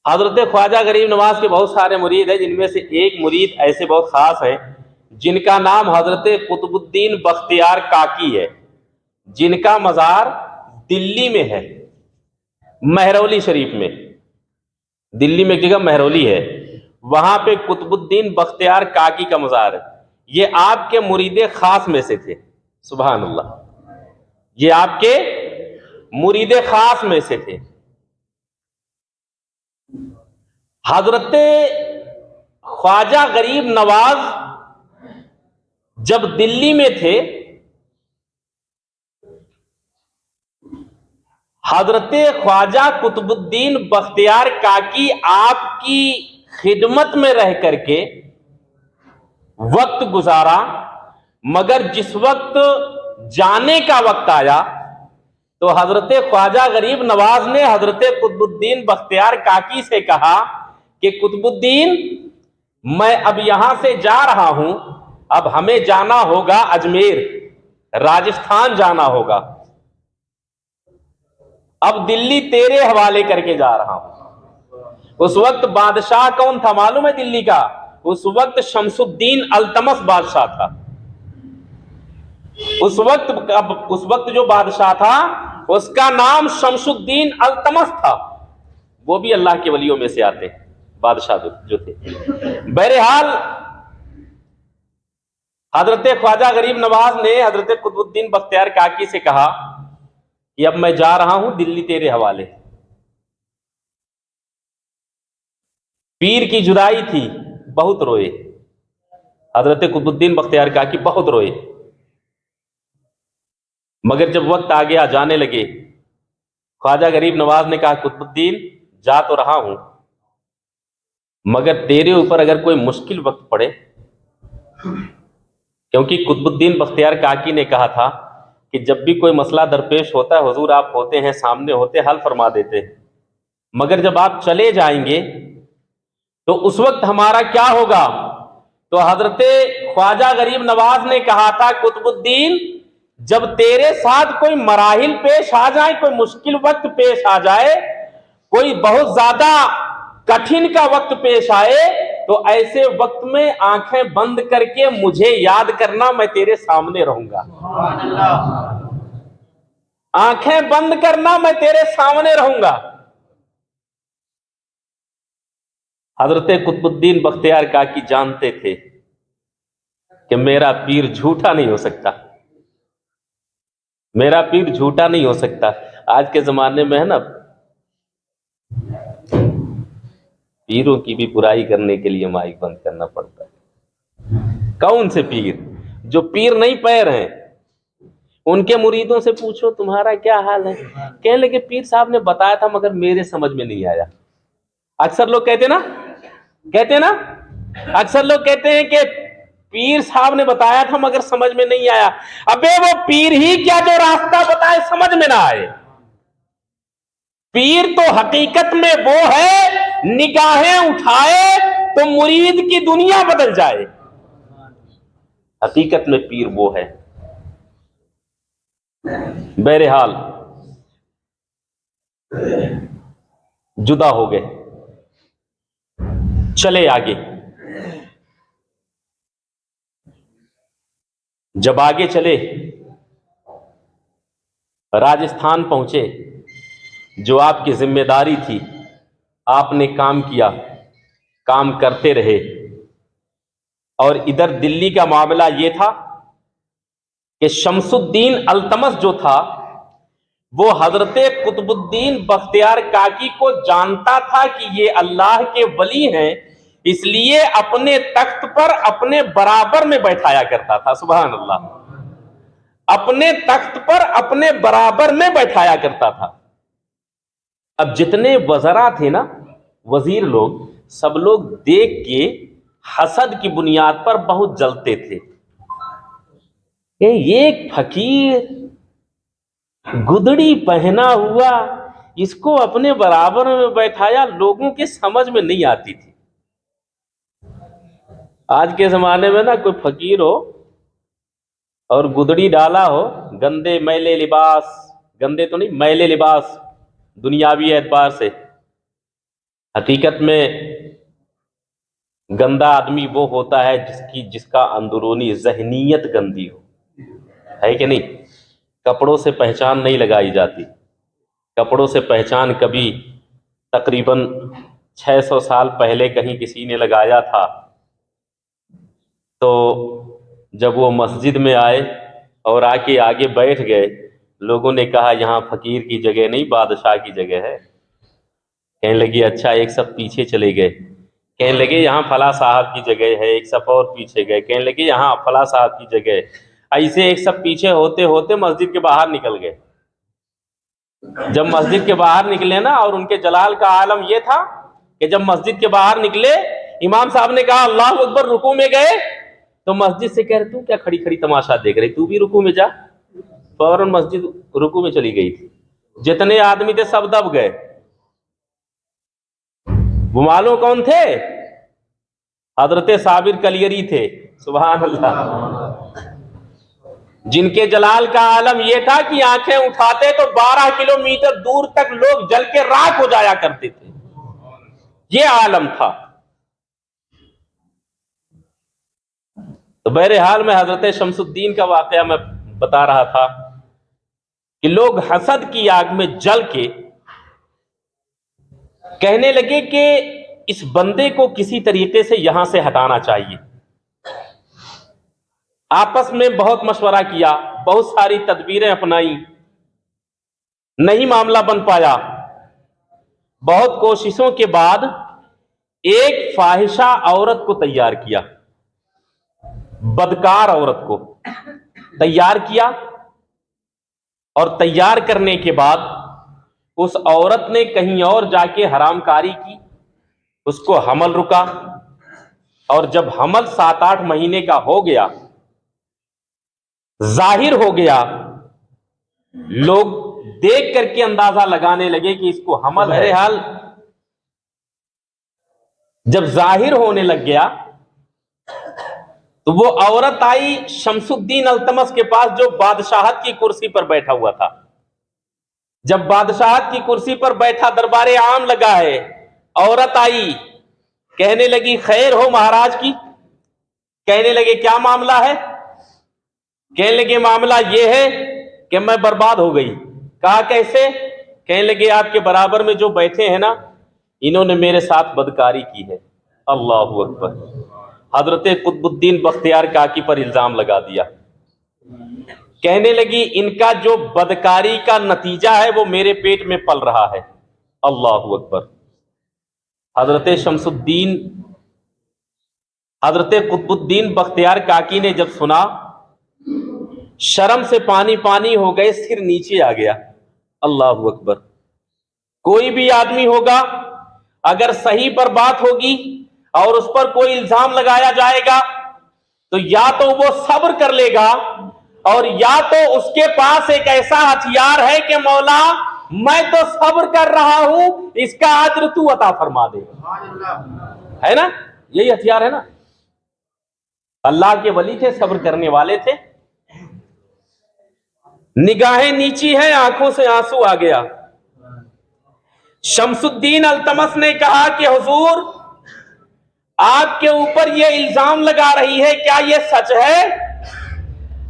हजरत ख्वाजा गरीब नवाज के बहुत सारे मुरीद हैं, जिनमें से एक मुरीद ऐसे बहुत खास हैं जिनका नाम हजरत कुतुबुद्दीन बख्तियार काकी है, जिनका मज़ार दिल्ली में है, महरौली शरीफ में। दिल्ली में एक जगह महरौली है, वहां पे कुतुबुद्दीन बख्तियार काकी का मज़ार है। ये आपके मुरीद खास में से थे। सुभान अल्लाह, ये आपके मुरीद खास में से थे। हजरत ख्वाजा गरीब नवाज जब दिल्ली में थे, हजरत ख्वाजा कुतुबुद्दीन बख्तियार काकी आपकी खिदमत में रह करके वक्त गुजारा, मगर जिस वक्त जाने का वक्त आया तो हजरत ख्वाजा गरीब नवाज ने हजरत कुतुबुद्दीन बख्तियार काकी से कहा कि कुतुबुद्दीन, मैं अब यहां से जा रहा हूं, अब हमें जाना होगा अजमेर, राजस्थान जाना होगा, अब दिल्ली तेरे हवाले करके जा रहा हूं। उस वक्त बादशाह कौन था मालूम है दिल्ली का? उस वक्त शमसुद्दीन अल्तमस बादशाह था। उस वक्त जो बादशाह था उसका नाम शमसुद्दीन अल्तमस था। वो भी अल्लाह के वलियों में से आते बादशाह जो थे। बहरहाल हजरत ख्वाजा गरीब नवाज ने हजरत कुतुबुद्दीन बख्तियार काकी से कहा कि अब मैं जा रहा हूं दिल्ली तेरे हवाले। पीर की जुदाई थी, बहुत रोए। हजरत कुतुबुद्दीन बख्तियार काकी बहुत रोए, मगर जब वक्त आ गया, जाने लगे, ख्वाजा गरीब नवाज ने कहा, कुतुबुद्दीन जा तो रहा हूं, मगर तेरे ऊपर अगर कोई मुश्किल वक्त पड़े, क्योंकि कुतुबुद्दीन बख्तियार काकी ने कहा था कि जब भी कोई मसला दरपेश होता है, हुजूर आप होते हैं, सामने होते, हल फरमा देते हैं, मगर जब आप चले जाएंगे तो उस वक्त हमारा क्या होगा? तो हजरत ख्वाजा गरीब नवाज ने कहा था, कुतुबुद्दीन, जब तेरे साथ कोई मराहिल पेश आ जाए, कोई मुश्किल वक्त पेश आ जाए, कोई बहुत ज्यादा कठिन का वक्त पेश आए, तो ऐसे वक्त में आंखें बंद करके मुझे याद करना, मैं तेरे सामने रहूंगा। आंखें बंद करना, मैं तेरे सामने रहूंगा। हजरत कुतुबुद्दीन बख्तियार काकी जानते थे कि मेरा पीर झूठा नहीं हो सकता, मेरा पीर झूठा नहीं हो सकता। आज के जमाने में है ना, पीरों की भी बुराई करने के लिए माइक बंद करना पड़ता है। कौन से पीर? जो पीर नहीं पैर हैं, उनके मुरीदों से पूछो तुम्हारा क्या हाल है, कहने लगे पीर साहब ने बताया था मगर मेरे समझ में नहीं आया। अक्सर लोग कहते ना, अक्सर लोग कहते हैं कि पीर साहब ने बताया था मगर समझ में नहीं आया। अबे वो पीर ही क्या जो रास्ता बताए समझ में ना आए? पीर तो हकीकत में वो है, निगाहें उठाए तो मुरीद की दुनिया बदल जाए। हकीकत में पीर वो है। बहरहाल जुदा हो गए, चले आगे। जब आगे चले, राजस्थान पहुंचे, जो आपकी जिम्मेदारी थी, आपने काम किया, काम करते रहे। और इधर दिल्ली का मामला यह था कि शमसुद्दीन अल्तमस जो था वो हजरत कुतुबुद्दीन बख्तियार काकी को जानता था कि ये अल्लाह के वली हैं, इसलिए अपने तख्त पर अपने बराबर में बैठाया करता था। सुभान अल्लाह, अपने तख्त पर अपने बराबर में बैठाया करता था। अब जितने वज़रा थे ना, वजीर लोग, सब लोग देख के हसद की बुनियाद पर बहुत जलते थे। ये एक फकीर गुदड़ी पहना हुआ, इसको अपने बराबर में बैठाया, लोगों के समझ में नहीं आती थी। आज के जमाने में ना कोई फकीर हो और गुदड़ी डाला हो, गंदे मैले लिबास, गंदे तो नहीं मैले लिबास, दुनियावी एतबार से, हकीकत में गंदा आदमी वो होता है जिसका अंदरूनी ज़हनीयत गंदी हो, है कि नहीं। कपड़ों से पहचान नहीं लगाई जाती। कपड़ों से पहचान कभी तकरीबन 600 साल पहले कहीं किसी ने लगाया था। तो जब वो मस्जिद में आए और आके आगे बैठ गए, लोगों ने कहा यहाँ फकीर की जगह नहीं, बादशाह की जगह है। कहने लगे अच्छा, एक सब पीछे चले गए। कहने लगे यहाँ फला साहब की जगह है। एक सब और पीछे गए, कहने लगे यहाँ फला साहब की जगह है। ऐसे एक सब पीछे होते होते मस्जिद के बाहर निकल गए। जब मस्जिद के बाहर निकले ना, और उनके जलाल का आलम यह था कि जब मस्जिद के बाहर निकले, इमाम साहब ने कहा अल्लाह अकबर, रुकू में गए, तो मस्जिद से कह रहे तू क्या खड़ी खड़ी तमाशा देख रही, तू भी रुकू में जा। फौरन मस्जिद रुकू में चली गई थी। जितने आदमी थे सब दब गए। वो मालूम कौन थे? हजरत साबिर कलियरी थे। सुभान अल्लाह। जिनके जलाल का आलम यह था कि आंखें उठाते तो 12 किलोमीटर दूर तक लोग जल के राख हो जाया करते थे। यह आलम था। तो बहरहाल में हजरत शमसुद्दीन का वाकया मैं बता रहा था कि लोग हसद की आग में जल के कहने लगे कि इस बंदे को किसी तरीके से यहां से हटाना चाहिए। आपस में बहुत मशवरा किया, बहुत सारी तदबीरें अपनाई, नहीं मामला बन पाया। बहुत कोशिशों के बाद एक फाहिशा औरत को तैयार किया, बदकार औरत को तैयार किया, और तैयार करने के बाद उस औरत ने कहीं और जाके हरामकारी की। उसको हमल रुका, और जब हमल 7-8 महीने का हो गया, जाहिर हो गया, लोग देख करके अंदाजा लगाने लगे कि इसको हमल है। बहरहाल जब जाहिर होने लग गया तो वो औरत आई शमसुद्दीन अल्तमस के पास, जो बादशाहत की कुर्सी पर बैठा हुआ था। जब बादशाहत की कुर्सी पर बैठा, दरबारे आम लगा है, औरत आई, कहने लगी खैर हो महाराज की। कहने लगे क्या मामला है? कहने लगे मामला यह है कि मैं बर्बाद हो गई। कहा कैसे? कहने लगे आपके बराबर में जो बैठे हैं ना, इन्होंने मेरे साथ बदकारी की है। अल्लाहु अकबर। हजरत कुतुबुद्दीन बख्तियार काकी पर इल्जाम लगा दिया। कहने लगी इनका जो बदकारी का नतीजा है वो मेरे पेट में पल रहा है। अल्लाहु अकबर। हजरत कुतुबुद्दीन बख्तियार काकी ने जब सुना, शर्म से पानी पानी हो गए, सिर नीचे आ गया। अल्लाहु अकबर। कोई भी आदमी होगा, अगर सही पर बात होगी और उस पर कोई इल्जाम लगाया जाएगा, तो या तो वो सब्र कर लेगा, और या तो उसके पास एक ऐसा हथियार है कि मौला मैं तो सब्र कर रहा हूं, इसका अज्र तू अता फरमा दे। है ना, यही हथियार है ना। अल्लाह के वली थे, सब्र करने वाले थे। निगाहें नीची हैं, आंखों से आंसू आ गया। शमसुद्दीन अल्तमस ने कहा कि हुजूर, आपके ऊपर यह इल्जाम लगा रही है, क्या यह सच है?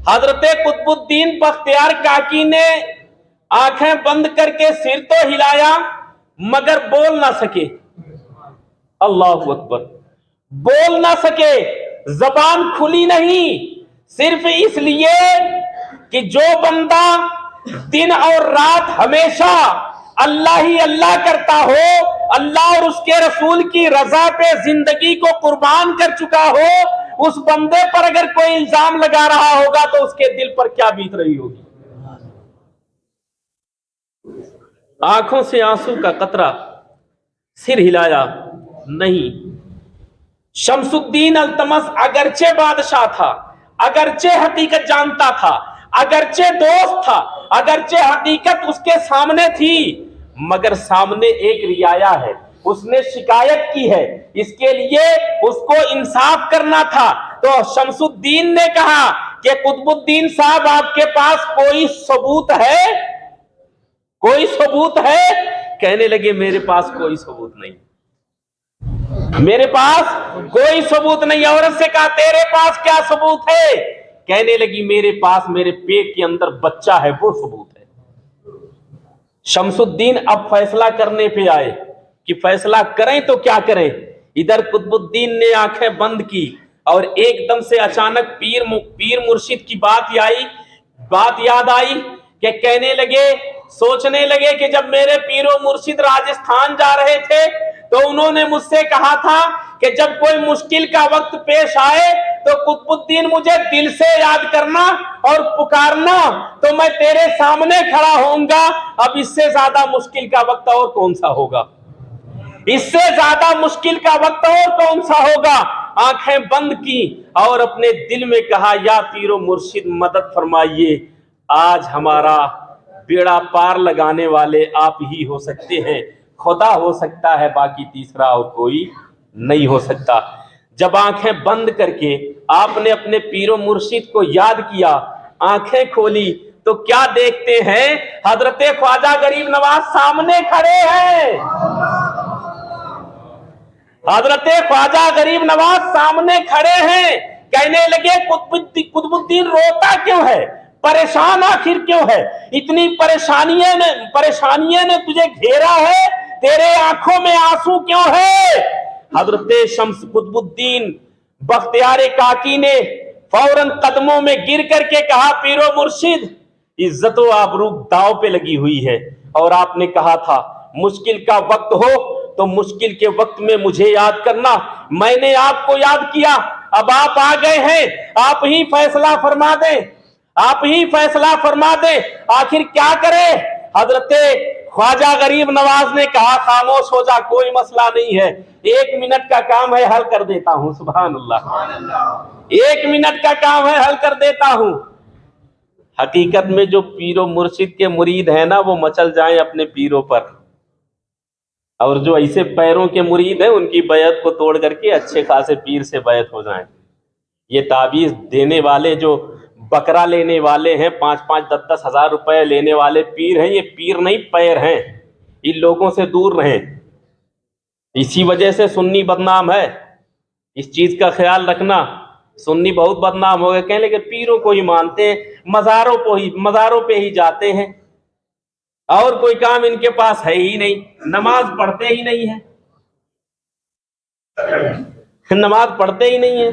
हजरत कुतुबुद्दीन बख्तियार काकी ने आंखें बंद करके सिर तो हिलाया, मगर बोल ना सके। अल्लाहु अकबर। बोल ना सके, जबान खुली नहीं, सिर्फ इसलिए कि जो बंदा दिन और रात हमेशा अल्लाह ही अल्लाह करता हो, अल्लाह और उसके रसूल की रजा पे जिंदगी को कुर्बान कर चुका हो, उस बंदे पर अगर कोई इल्जाम लगा रहा होगा तो उसके दिल पर क्या बीत रही होगी। आंखों से आंसू का कतरा, सिर हिलाया नहीं। शमसुद्दीन अल्तमस अगरचे बादशाह था, अगरचे हकीकत जानता था, अगरचे दोस्त था, अगरचे हकीकत उसके सामने थी, मगर सामने एक रियाया है, उसने शिकायत की है, इसके लिए उसको इंसाफ करना था। तो शमसुद्दीन ने कहा कि कुतुबुद्दीन साहब, आपके पास कोई सबूत है? कोई सबूत है? कहने लगे मेरे पास कोई सबूत नहीं। मेरे पास कोई सबूत नहीं। औरत से कहा तेरे पास क्या सबूत है? कहने लगी मेरे पास मेरे पेट के अंदर बच्चा है, वो सबूत है। शमसुद्दीन अब फैसला करने पे आए कि फैसला करें तो क्या करें। इधर कुतुबुद्दीन ने आंखें बंद की और एकदम से अचानक पीर मुर्शिद की बात याद आई कि कहने लगे, सोचने लगे कि जब मेरे पीरो मुर्शिद राजस्थान जा रहे थे तो उन्होंने मुझसे कहा था कि जब कोई मुश्किल का वक्त पेश आए तो कुतुबुद्दीन मुझे दिल से याद करना और पुकारना, तो मैं तेरे सामने खड़ा होऊंगा। अब इससे ज्यादा मुश्किल का वक्त और कौन सा होगा? इससे ज्यादा मुश्किल का वक्त और कौन सा होगा? आंखें बंद की और अपने दिल में कहा, या पीरो मुर्शिद मदद फरमाइए, आज हमारा बेड़ा पार लगाने वाले आप ही हो सकते हैं। खुदा हो सकता है, बाकी तीसरा और कोई नहीं हो सकता। जब आंखें बंद करके आपने अपने पीरो मुर्शिद को याद किया, आंखें खोली, तो क्या देखते हैं? हजरत ख्वाजा गरीब नवाज सामने खड़े हैं। हजरत ख्वाजा गरीब नवाज सामने खड़े हैं। कहने लगे कुतुबुद्दीन रोता क्यों है? परेशान आखिर क्यों है? इतनी परेशानियां ने तुझे घेरा है, तेरे आंखों में आंसू क्यों है? हजरत शम्स कुतुबुद्दीन बख्तियार काकी ने फौरन कदमों में गिर करके कहा, पीरो मुर्शिद, इज्जत व आबरू दांव पे लगी हुई है और आपने कहा था मुश्किल का वक्त हो तो मुश्किल के वक्त में मुझे याद करना। मैंने आपको याद किया, अब आप आ गए हैं, आप ही फैसला फरमा दें, आप ही फैसला फरमा दें, आखिर क्या करें? हजरत ख्वाजा गरीब नवाज ने कहा, खामोश हो जा, कोई मसला नहीं है, 1 मिनट का काम है, हल कर देता हूं। सुभान अल्लाह, 1 मिनट का काम है, हल कर देता हूं। हकीकत में जो पीरो मुर्शिद के मुरीद हैं ना, वो मचल जाएं अपने पीरों पर, और जो ऐसे पैरों के मुरीद हैं उनकी बैत को तोड़ करके अच्छे खासे पीर से बैत हो जाएं। ये ताबीज देने वाले, जो बकरा लेने वाले हैं, 5-5, 10-10 हजार रुपए लेने वाले पीर हैं, ये पीर नहीं पैर हैं। इन लोगों से दूर रहें। इसी वजह से सुन्नी बदनाम है, इस चीज का ख्याल रखना। सुन्नी बहुत बदनाम हो गए, कहने लगे पीरों को ही मानते हैं, मज़ारों पे ही जाते हैं, और कोई काम इनके पास है ही नहीं, नमाज पढ़ते ही नहीं है, नमाज पढ़ते ही नहीं है।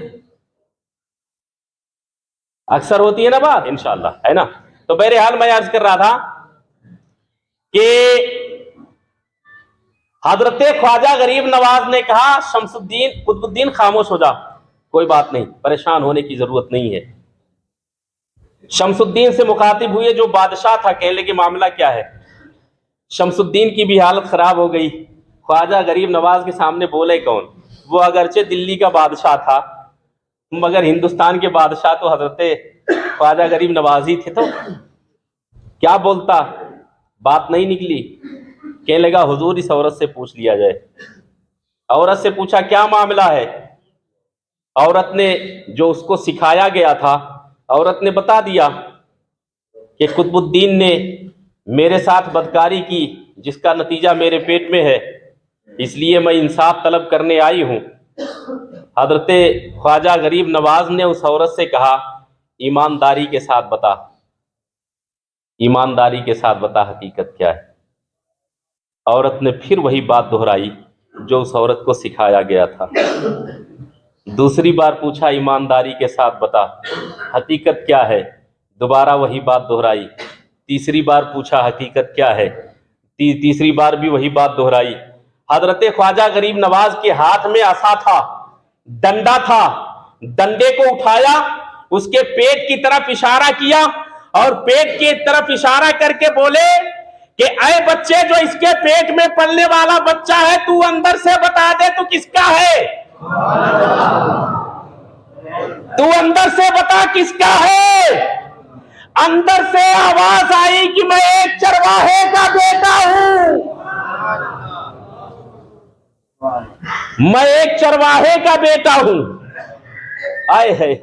अक्सर होती है ना बात, इंशाअल्लाह, है ना। तो बहरहाल मैं अर्ज कर रहा था कि हजरत ख्वाजा गरीब नवाज ने कहा, शमसुद्दीन कुतुबुद्दीन खामोश हो जा, कोई बात नहीं, परेशान होने की जरूरत नहीं है। शमसुद्दीन से मुखातिब हुए जो बादशाह था, कहने लगे मामला क्या है? शमसुद्दीन की भी हालत खराब हो गई। ख्वाजा गरीब नवाज के सामने बोले कौन? वो अगरचे दिल्ली का बादशाह था, मगर हिंदुस्तान के बादशाह तो हजरत ख्वाजा गरीब नवाज ही थे, तो क्या बोलता? बात नहीं निकली। कहने लगा हुजूर इस औरत से पूछ लिया जाए। औरत से पूछा क्या मामला है? औरत ने जो उसको सिखाया गया था, औरत ने बता दिया कि कुतुबुद्दीन ने मेरे साथ बदकारी की, जिसका नतीजा मेरे पेट में है, इसलिए मैं इंसाफ तलब करने आई हूं। हजरत ख्वाजा गरीब नवाज ने उस औरत से कहा, ईमानदारी के साथ बता, ईमानदारी के साथ बता हकीकत क्या है। औरत ने फिर वही बात दोहराई जो उस औरत को सिखाया गया था। दूसरी बार पूछा, ईमानदारी के साथ बता हकीकत क्या है, दोबारा वही बात दोहराई। तीसरी बार पूछा हकीकत क्या है, तीसरी बार भी वही बात दोहराई। हजरत ख्वाजा गरीब नवाज के हाथ में असा था, डंडा था, डंडे को उठाया, उसके पेट की तरफ इशारा किया और पेट की तरफ इशारा करके बोले कि ऐ बच्चे, जो इसके पेट में पलने वाला बच्चा है, तू अंदर से बता दे तू किसका है, तू अंदर से बता किसका है। अंदर से आवाज आई कि मैं एक चरवाहे का बेटा हूं, मैं एक चरवाहे का बेटा हूं। आए है।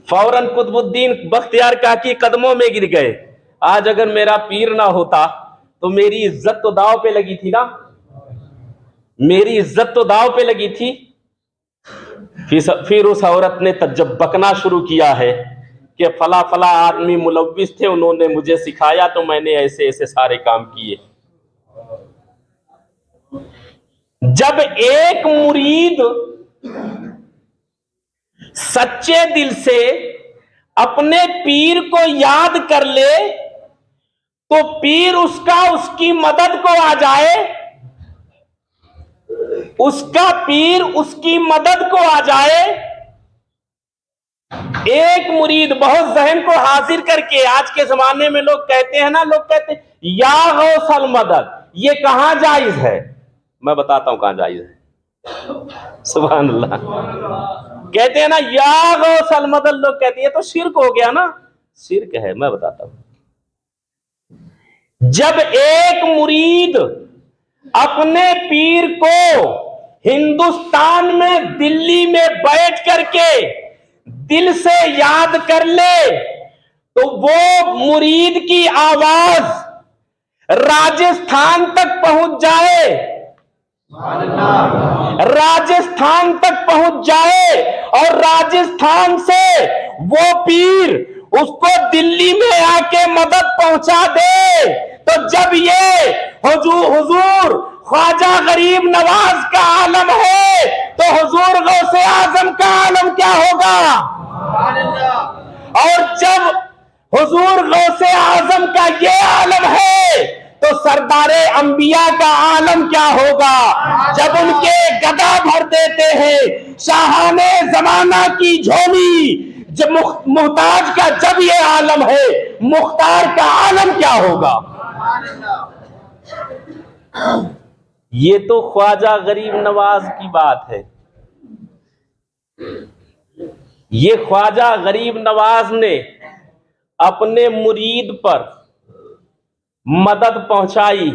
फौरन कुतुबुद्दीन बख्तियार काकी कदमों में गिर गए। आज अगर मेरा पीर ना होता तो मेरी इज्जत तो दांव पे लगी थी ना। मेरी इज्जत तो दांव पे लगी थी। फिर उस औरत ने जब बकना शुरू किया है कि फला फला आदमी मुलव्विस थे, उन्होंने मुझे सिखाया तो मैंने ऐसे ऐसे सारे काम किए। जब एक मुरीद सच्चे दिल से अपने पीर को याद कर ले तो पीर उसकी मदद को आ जाए, उसका पीर उसकी मदद को आ जाए। एक मुरीद बहुत जहन को हाजिर करके, आज के जमाने में लोग कहते हैं ना, लोग कहते हैं या गौसल मदद, ये कहां जायज है? मैं बताता हूं कहां जायज है। सुभान अल्लाह। कहते हैं ना या गौसल मदद, लोग कहते हैं तो शिर्क हो गया ना। शिर्क है, मैं बताता हूं। जब एक मुरीद अपने पीर को हिंदुस्तान में दिल्ली में बैठ करके दिल से याद कर ले तो वो मुरीद की आवाज राजस्थान तक पहुंच जाए, राजस्थान तक पहुंच जाए, और राजस्थान से वो पीर उसको दिल्ली में आके मदद पहुंचा दे। तो जब ये हुजूर ख्वाजा गरीब नवाज का आलम है तो हुजूर गौसे आजम का आलम क्या होगा? और जब हुजूर गौसे आजम का ये आलम है तो सरदारे अंबिया का आलम क्या होगा? जब उनके गदा भर देते हैं शाहाने जमाना की झोली, जब मुहताज का जब ये आलम है, मुख्तार का आलम क्या होगा? ये तो ख्वाजा गरीब नवाज की बात है। ये ख्वाजा गरीब नवाज ने अपने मुरीद पर मदद पहुंचाई।